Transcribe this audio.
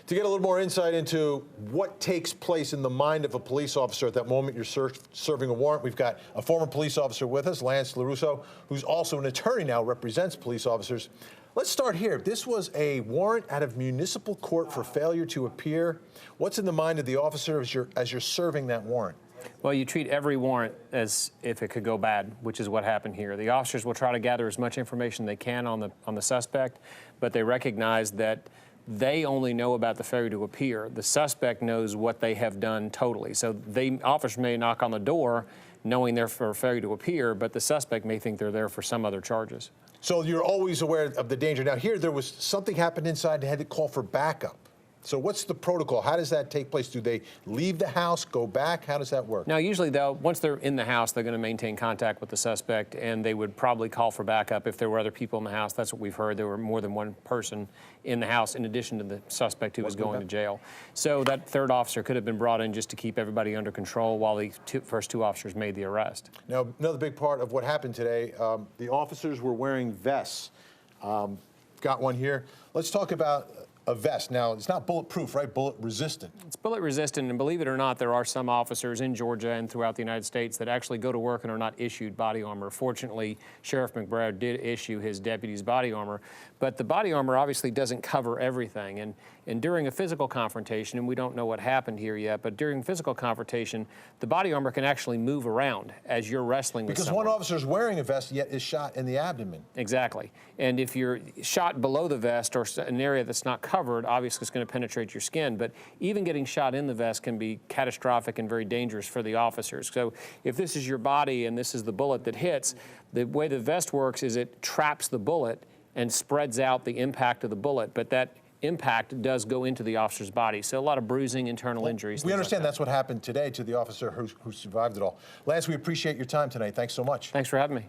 To get a little more insight into what takes place in the mind of a police officer at that moment you're serving a warrant, we've got a former police officer with us, LoRusso, who's also an attorney now, represents police officers. Let's start here. This was a warrant out of municipal court for failure to appear. What's in the mind of the officer as you're serving that warrant? Well, you treat every warrant as if it could go bad, which is what happened here. The officers will try to gather as much information they can on the suspect, but they recognize that they only know about the failure to appear. The suspect knows what they have done totally. So officers may knock on the door knowing they're for failure to appear, but the suspect may think they're there for some other charges. So you're always aware of the danger. Now here, there was something happened inside, they had to call for backup. So what's the protocol? How does that take place? Do they leave the house, go back? How does that work? Now, usually, once they're in the house, they're going to maintain contact with the suspect, and they would probably call for backup if there were other people in the house. That's what we've heard. There were more than one person in the house, in addition to the suspect who was going to jail. So that third officer could have been brought in just to keep everybody under control while the first two officers made the arrest. Now, another big part of what happened today, the officers were wearing vests. Got one here. Let's talk about a vest. Now, it's not bulletproof, right? Bullet resistant. It's bullet resistant, and believe it or not, there are some officers in Georgia and throughout the United States that actually go to work and are not issued body armor. Fortunately, Sheriff McBride did issue his deputies body armor, but the body armor obviously doesn't cover everything. And during a physical confrontation, and we don't know what happened here yet, but during physical confrontation, the body armor can actually move around as you're wrestling with someone. Because one officer is wearing a vest, yet is shot in the abdomen. Exactly. And if you're shot below the vest or an area that's not covered, obviously it's going to penetrate your skin. But even getting shot in the vest can be catastrophic and very dangerous for the officers. So if this is your body and this is the bullet that hits, the way the vest works is it traps the bullet and spreads out the impact of the bullet. But that impact does go into the officer's body. So a lot of bruising, internal injuries. We understand that's what happened today to the officer who survived it all. Lance, we appreciate your time tonight. Thanks so much. Thanks for having me.